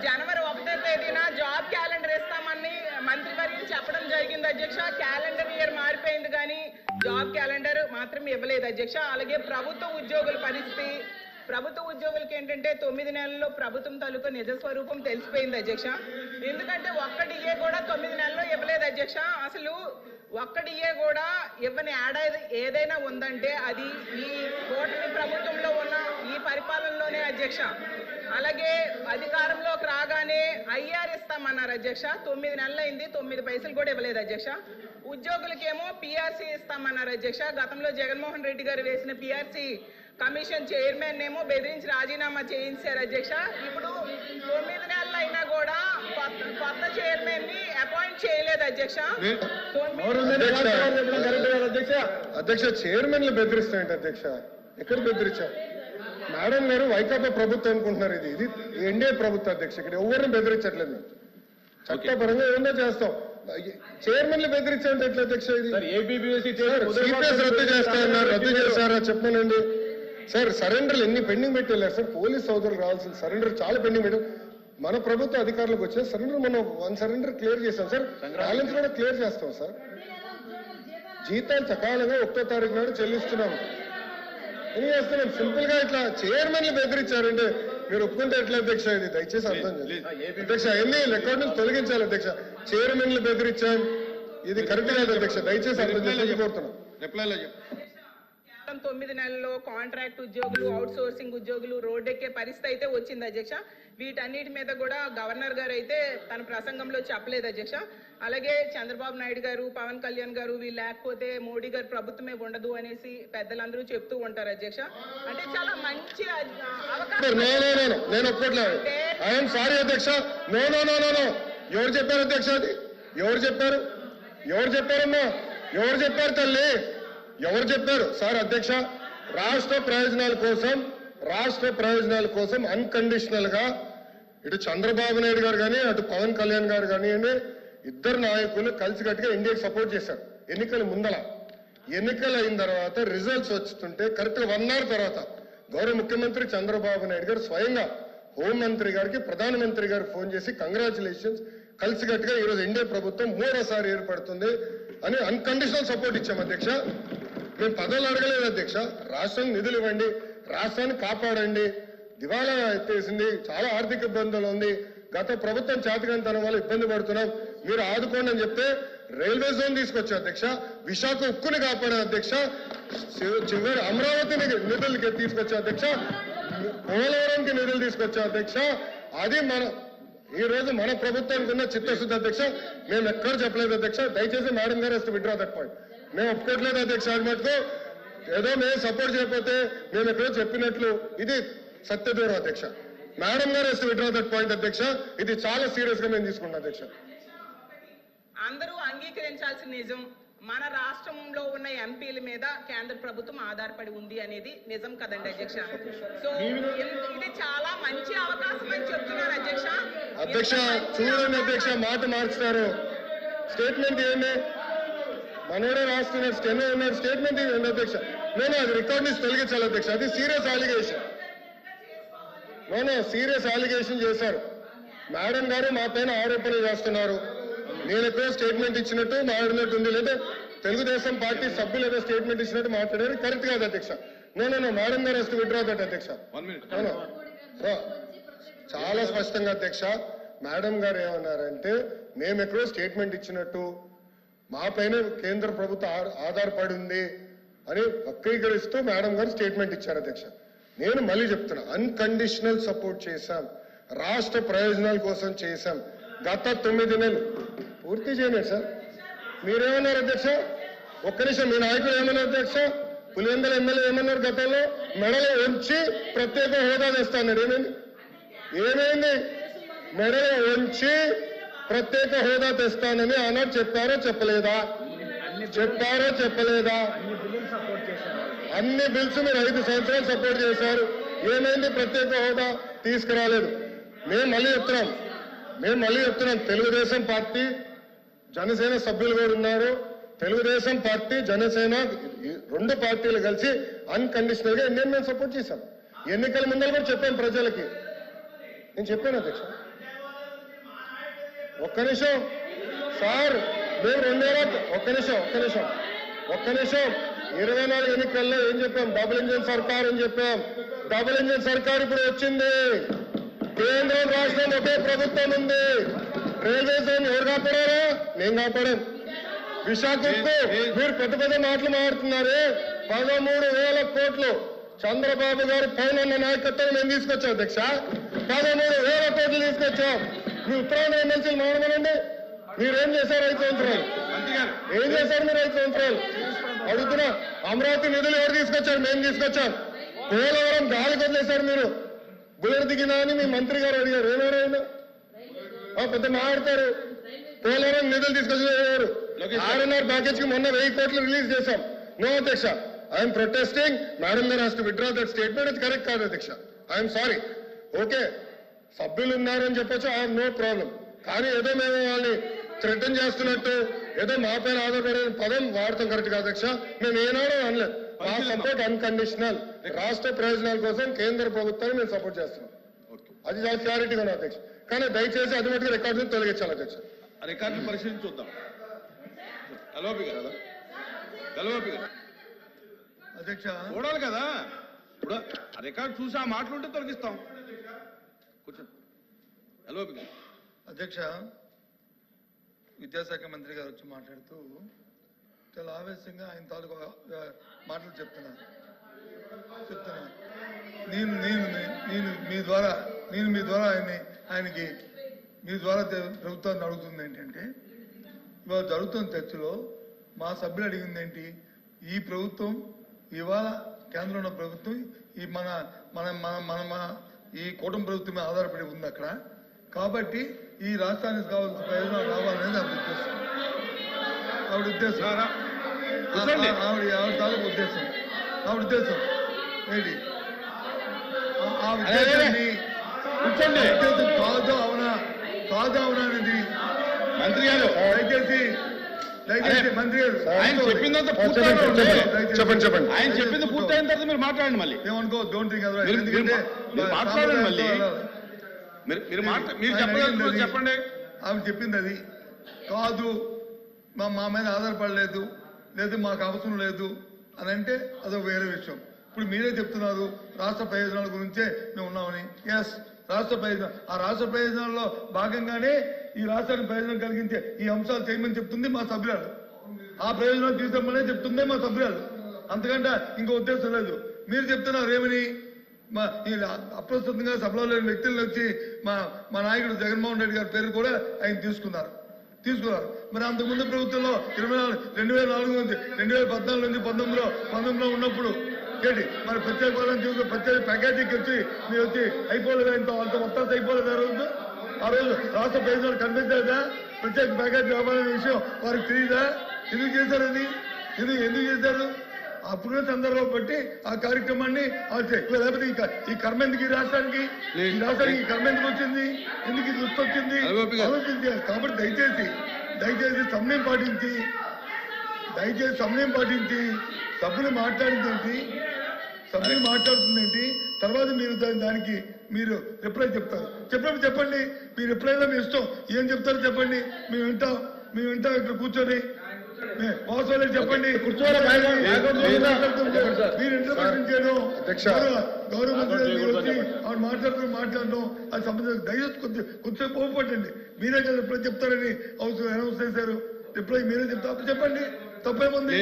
జనవరి 1వ తేదీన job calendar ఇస్తామని మంత్రివర్యులు చెప్పడం జరిగింది అధ్యక్ష. క్యాలెండర్ ఇయర్ మారిపోయింది కానీ జాబ్ క్యాలెండర్ మాత్రం ఇవ్వలేదు అధ్యక్ష. అలాగే ప్రభుత్వ ఉద్యోగుల పరిస్థితి, ప్రభుత్వ ఉద్యోగులకి ఏంటంటే 9 నెలల్లో ప్రభుత్వం తాలూకు నిజ స్వరూపం తెలిసిపోయింది అధ్యక్ష. ఎందుకంటే ఒక్క డిఏ కూడా 9 నెలల్లో ఇవ్వలేదు అధ్యక్ష. అసలు ఒక్క డిఏ కూడా ఇవ్వని ఏడాది ఏదైనా ఉందంటే అది ఈ కూటమి ప్రభుత్వంలో ఉన్న ఈ పరిపాలనలోనే అధ్యక్ష. అలాగే అధికారంలోకి రాగానే ఐఆర్ ఇస్తామన్నారు అధ్యక్ష. 9 నెలలు అయింది, 9 పైసలు కూడా ఇవ్వలేదు అధ్యక్ష. ఉద్యోగులకేమో పిఆర్సీ ఇస్తామన్నారు అధ్యక్ష. గతంలో జగన్మోహన్ రెడ్డి గారు వేసిన పిఆర్సీ కమిషన్ చైర్మన్ ఏమో బెదిరించి రాజీనామా చేయించారు అధ్యక్ష. ఇప్పుడు 9 నెలలు అయినా కూడా కొత్త చైర్మన్ ని అపాయింట్ చేయలేదు అధ్యక్ష. అధ్యక్ష చైర్మన్లు బెదిరిస్తాయంట అధ్యక్ష. ఎక్కడ బెదిరించారు? మేడం గారు వైకాపా ప్రభుత్వం అనుకుంటున్నారు. ఇది ఎన్డీఏ ప్రభుత్వం అధ్యక్ష. ఇక్కడ ఎవరిని బెదిరించట్లేదు. చట్టపరంగా ఏమన్నా చేస్తాం. చైర్మన్లు బెదిరించాలంటే ఎట్లా అధ్యక్ష? ఇది సిపిఎస్ రద్దు చేస్తారన్నారు, రద్దు చేస్తారా చెప్పానండి సార్. సరెండర్లు ఎన్ని పెండింగ్ పెట్టి వెళ్ళారు సార్. పోలీస్ సోదరులు రావాల్సిన సరెండర్ చాలా పెండింగ్ పెట్టారు. మన ప్రభుత్వ అధికారులకు వచ్చే సరెండర్ మనం 1 సరెండర్ క్లియర్ చేస్తాం సార్. బ్యాలెన్స్ కూడా క్లియర్ చేస్తాం సార్. జీతాలు సకాలంగా 1వ తారీఖు నాడు చెల్లిస్తున్నాం. ఏం చేస్తున్నాం? సింపుల్ గా ఇట్లా చైర్మన్లు బెదిరించారంటే మీరు ఒప్పుకుంటే ఎట్లా అధ్యక్ష? ఇది దయచేసి అర్థం చేయండి అధ్యక్ష. ఎన్ని రికార్డు నుంచి తొలగించాలి అధ్యక్ష. చైర్మన్లు బెదిరించాం, ఇది కరెక్ట్ కాదు అధ్యక్ష. దయచేసి అర్థం చేసి కోరుతున్నాం. 9 నెలల్లో కాంట్రాక్ట్ ఉద్యోగులు, అవుట్ సోర్సింగ్ ఉద్యోగులు రోడ్డెక్కే పరిస్థితి అయితే వచ్చింది అధ్యక్ష. వీటన్నిటి మీద కూడా గవర్నర్ గారు అయితే తన ప్రసంగంలో చెప్పలేదు అధ్యక్ష. అలాగే చంద్రబాబు నాయుడు గారు, పవన్ కళ్యాణ్ గారు వీళ్ళు లేకపోతే మోడీ గారు ప్రభుత్వమే ఉండదు అనేసి పెద్దలందరూ చెప్తూ ఉంటారు అధ్యక్ష. అంటే చాలా మంచి అవకాశం. నేను ఒప్పుకోవట్లేదు. ఐఎమ్ సారీ అధ్యక్ష. No no no no no. ఎవరు చెప్పారు అధ్యక్ష? అది ఎవరు చెప్పారు? ఎవరు చెప్పారమ్మా? ఎవరు చెప్పారు తల్లి? ఎవరు చెప్పారు సార్? అధ్యక్ష, రాష్ట్ర ప్రయోజనాల కోసం అన్కండిషనల్ గా ఇటు చంద్రబాబు నాయుడు గారు కానీ అటు పవన్ కళ్యాణ్ గారు కానివ్వండి, ఇద్దరు నాయకులు కలిసికట్టుగా ఇండియాకి సపోర్ట్ చేశారు. ఎన్నికల ముందల, ఎన్నికలు అయిన తర్వాత రిజల్ట్స్ వస్తుంటే కరెక్ట్ గా 1 అవర్ తర్వాత గౌరవ ముఖ్యమంత్రి చంద్రబాబు నాయుడు గారు స్వయంగా హోంమంత్రి గారికి, ప్రధానమంత్రి గారికి ఫోన్ చేసి కంగ్రాచులేషన్స్, కలిసికట్టుగా ఈరోజు ఎన్డీఏ ప్రభుత్వం 3వసారి ఏర్పడుతుంది అని అన్కండిషనల్ సపోర్ట్ ఇచ్చాం అధ్యక్ష. మేము పదవులు అడగలేదు అధ్యక్ష. రాష్ట్రానికి నిధులు ఇవ్వండి, రాష్ట్రాన్ని కాపాడండి, దివాలా ఎత్తేసింది, చాలా ఆర్థిక ఇబ్బందులు ఉంది, గత ప్రభుత్వం చేతకంతనం వల్ల ఇబ్బంది పడుతున్నాం, మీరు ఆదుకోండి అని చెప్తే రైల్వే జోన్ తీసుకొచ్చా అధ్యక్ష. విశాఖ ఉక్కుని కాపాడాం అధ్యక్ష. చివరి అమరావతిని నిధులకి తీసుకొచ్చా అధ్యక్ష. పోలవరంకి నిధులు తీసుకొచ్చా అధ్యక్ష. అది ఈ రోజు మన ప్రభుత్వానికి ఉన్న చిత్తశుద్ధి అధ్యక్ష. మేము ఎక్కడ చెప్పలేదు అధ్యక్ష. దయచేసి మేడం గారు వస్తే విత్డ్రా దట్ పాయింట్. మేము ఒప్పుకోవట్లేదు అధ్యక్ష. అది మటుకు ఏదో మేము సపోర్ట్ చేయకపోతే మేము ఎక్కడో చెప్పినట్లు ఇది సత్యదూరం అధ్యక్ష. మేడం గారు వస్తే విత్డ్రా దట్ పాయింట్ అధ్యక్ష. ఇది చాలా సీరియస్ గా మేము తీసుకుంటాం అధ్యక్ష. అందరూ అంగీకరించాల్సిన నిజం, మన రాష్ట్రంలో ఉన్న ఎంపీల మీద కేంద్ర ప్రభుత్వం ఆధారపడి ఉంది అనేది నిజం కదండి అధ్యక్ష. సో ఇది చాలా మంచి అవకాశం అని చెప్తున్నారు అధ్యక్ష. అధ్యక్ష చూడండి అధ్యక్ష, మాట మార్చుతారు. స్టేట్మెంట్ ఏంటి? మనోడే రాస్తున్నారు, స్టెనో ఉన్నాడు, స్టేట్మెంట్ ఏంటి అధ్యక్ష? నేను అది రికార్డ్ నుంచి తొలగించాలి అధ్యక్ష. అది సీరియస్ అలిగేషన్. సీరియస్ అలిగేషన్ చేశారు మేడం గారు. మా పైన ఆరోపణలు చేస్తున్నారు. నేను ఎక్కడో స్టేట్మెంట్ ఇచ్చినట్టు మాట్లాడినట్టు ఉంది, లేదా తెలుగుదేశం పార్టీ సభ్యులు ఏదో స్టేట్మెంట్ ఇచ్చినట్టు మాట్లాడారు. కరెక్ట్ కాదు అధ్యక్ష. నో మేడం గారు వస్తే విత్డ్రా దట్ అధ్యక్ష. చాలా స్పష్టంగా అధ్యక్ష మేడం గారు ఏమన్నారంటే మేము ఎక్కడో స్టేట్మెంట్ ఇచ్చినట్టు, మా పైన కేంద్ర ప్రభుత్వం ఆధారపడి ఉంది అని వక్రీకరిస్తూ మేడం గారు స్టేట్మెంట్ ఇచ్చారు అధ్యక్ష. నేను మళ్ళీ చెప్తున్నా, అన్కండిషనల్ సపోర్ట్ చేశాం, రాష్ట్ర ప్రయోజనాల కోసం చేశాం. గత 9 నెలలు పూర్తి చేయలేదు సార్. మీరేమన్నారు అధ్యక్ష? ఒక్క నిమిషం. మీ నాయకులు ఏమన్నారు అధ్యక్ష? పులివెందుల ఎమ్మెల్యే ఏమన్నారు? గతంలో మెడలో ఉంచి ప్రత్యేక హోదా తెస్తాన్నారు. ఏమైంది? మెడలో ఉంచి ప్రత్యేక హోదా తెస్తానని ఆనాడు చెప్పారో చెప్పలేదా? అన్ని బిల్స్ మీరు 5 సంవత్సరాలు సపోర్ట్ చేశారు. ఏమైంది? ప్రత్యేక హోదా తీసుకురాలేదు. మేము మళ్ళీ చెప్తున్నాం తెలుగుదేశం పార్టీ, జనసేన సభ్యులు కూడా ఉన్నారు. తెలుగుదేశం పార్టీ, జనసేన 2 పార్టీలు కలిసి అన్కండిషనల్ గా మేము సపోర్ట్ చేశాం. ఎన్నికల ముందర కూడా చెప్పాను ప్రజలకి. నేను చెప్పాను అధ్యక్ష. ఒక్క నిమిషం సార్, మేము 2000 ఒక్క నిమిషం 24 ఎన్నికల్లో ఏం చెప్పాం? డబుల్ ఇంజిన్ సర్కార్ అని చెప్పాం. డబుల్ ఇంజిన్ సర్కార్ ఇప్పుడు వచ్చింది. కేంద్రం రాష్ట్రం ఒకే ప్రభుత్వం ఉంది. రైల్వే జోన్ ఎవరు కాపాడారా? నేను కాపాడాం. విశాఖకు మీరు పెద్ద మాటలు మాట్లాడుతున్నారు. 13,000 కోట్లు చంద్రబాబు గారు పైన నాయకత్వం మేము తీసుకొచ్చాం అధ్యక్ష. 13,000 కోట్లు తీసుకొచ్చాం. మీ ఉత్తరాంధ్ర ఎమ్మెల్సీలు మాట్లాడమనండి. మీరేం చేశారు 5 సంవత్సరాలు? ఏం చేశారు మీరు 5 సంవత్సరాలు? అడుగుతున్నా. అమరావతి నిధులు ఎవరు తీసుకొచ్చారు? మేము తీసుకొచ్చాం. పోలవరం గాలికి వదిలేశారు మీరు. బుల్లెట్ దిగినా అని మీ మంత్రి గారు అడిగారు. ఏమేమైనా పెద్ద మాట్లాడతారు. పోలవరం నిధులు తీసుకొచ్చారు. RNR ప్యాకేజ్ కి మొన్న 1000 కోట్లు రిలీజ్ చేశాం. నో అధ్యక్ష, ఐఎమ్ ప్రొటెస్టింగ్. మేడం గారు has to withdraw that statement. ఇది కరెక్ట్ కాదు అధ్యక్ష. I'm sorry. ఓకే, సభ్యులు ఉన్నారని చెప్పొచ్చు, ఐ హావ్ నో ప్రాబ్లం. కానీ ఏదో మేము వాళ్ళని థ్రెటన్ చేస్తున్నట్టు ఏదో మా పైన ఆధారపడే పదం వాడతాం కరెక్ట్ కాదు అధ్యక్ష. మేము ఏనాడో అనలేదు. మా సపోర్ట్ అన్కండిషనల్. రాష్ట్ర ప్రయోజనాల కోసం కేంద్ర ప్రభుత్వాన్ని మేము సపోర్ట్ చేస్తున్నాం. అది చాలా క్లారిటీగా ఉంది అధ్యక్ష. కానీ దయచేసి అది మటుకు రికార్డు తొలగించాలి అధ్యక్ష. రికార్డులు పరిశీలించి చూద్దాం. అధ్యక్ష చూడాలి కదా. ఇప్పుడు ఆ రికార్డు చూసి ఆ మాటలుంటే తొలగిస్తాం. కూర్చోండి. అధ్యక్ష, విద్యాశాఖ మంత్రి గారు వచ్చి మాట్లాడుతూ చాలా ఆవేశంగా ఆయన తాలూకు మాటలు చెప్తున్నారు. నేను నేను నేను మీ ద్వారా ఆయనకి మీ ద్వారా ప్రభుత్వాన్ని అడుగుతుంది ఏంటంటే, ఇవాళ జరుగుతున్న చర్చలో మా సభ్యులు అడిగింది ఏంటి? ఈ ప్రభుత్వం ఇవాళ కేంద్రంలో ఉన్న ప్రభుత్వం ఈ మన మన మన మన ఈ కూటమి ప్రభుత్వం మీద ఆధారపడి ఉంది అక్కడ. కాబట్టి ఈ రాష్ట్రానికి కావాల్సిన ప్రయోజనాలు రావాలనేది ఆవిడ ఉద్దేశం. ఆవిడ తాలూకు ఉద్దేశం. ఆవిడ ఉద్దేశం ఏంటి? ఆ ఉద్దేశాన్ని కాదు అవునా అనేది మంత్రి గారు దయచేసి మంత్రి గారు ఆయన చెప్పిందంతా చెప్పండి. ఆయన చెప్పింది పూర్తయిన తర్వాత మీరు మాట్లాడండి. మళ్ళీ ఏమనుకో, డోంట్ థింక్ అదర్. ఎందుకంటే మాట్లాడండి. మళ్ళీ మీరు చెప్పండి. ఆమె చెప్పింది అది కాదు, మా మీద ఆధారపడలేదు, లేదు మాకు అవసరం లేదు అని అంటే అదొక వేరే విషయం. ఇప్పుడు మీరే చెప్తున్నారు రాష్ట్ర ప్రయోజనాల గురించే మేము ఉన్నామని. ఎస్, రాష్ట్ర ప్రయోజనం. ఆ రాష్ట్ర ప్రయోజనాల్లో భాగంగానే ఈ రాష్ట్రానికి ప్రయోజనం కలిగించే ఈ అంశాలు చేయమని చెప్తుంది మా సభ్యురాలు. ఆ ప్రయోజనాలు తీసుకోమనే చెప్తుంది మా సభ్యురాలు. అంతకంటే ఇంకో ఉద్దేశం లేదు. మీరు చెప్తున్నారు ఏమని? అప్రస్తుతంగా సభలో లేని వ్యక్తులను వచ్చి మా నాయకుడు జగన్మోహన్ రెడ్డి గారి పేరు కూడా ఆయన తీసుకున్నారు. మరి అంతకుముందు ప్రభుత్వంలో 2004 నుంచి 2014 నుంచి 19లో ఉన్నప్పుడు ఏంటి మరి ప్రత్యేక హోదాను చూసి ప్రత్యేక ప్యాకేజీకి వచ్చి మీరు వచ్చి అయిపోలేదు, అంత మొత్తం అయిపోలేదు. ఆ రోజు రాష్ట్ర ప్రయోజనాలు కనిపించలేదా? ప్రత్యేక ప్యాకేజీ వ్యాపారం విషయం వారికి తెలియదా? ఎందుకు చేశారు అది? ఎందుకు చేశారు? అప్పుడున్న సందర్భం బట్టి ఆ కార్యక్రమాన్ని లేకపోతే ఈ కర్మ ఎందుకు ఈ రాష్ట్రానికి ఈ కర్మ ఎందుకు వచ్చింది? ఎందుకు ఇది వచ్చింది ఆలోచించారు. కాబట్టి దయచేసి సమయం పాటించి సభ్యులు మాట్లాడుతుందేంటి, తర్వాత మీరు దానికి మీరు రిప్లై చెప్తారు. చెప్పండి. మీ రిప్లైలో మీ ఇష్టం. ఏం చెప్తారో చెప్పండి. మేము వింటాం ఇక్కడ కూర్చొని. మోసలేదు చెప్పండి. మీరు ఇంటర్ప్రిటేషన్ చేయడం గౌరవ మంత్రి వచ్చి ఆవిడ మాట్లాడడం అది సంబంధించిన దయచేసి కొద్దిసేపు ఓపట్టండి. మీరే కదా రిప్లై చెప్తారని అనౌన్స్ చేశారు. రిప్లై మీరే చెప్తారు. చెప్పండి, తప్పేముంది?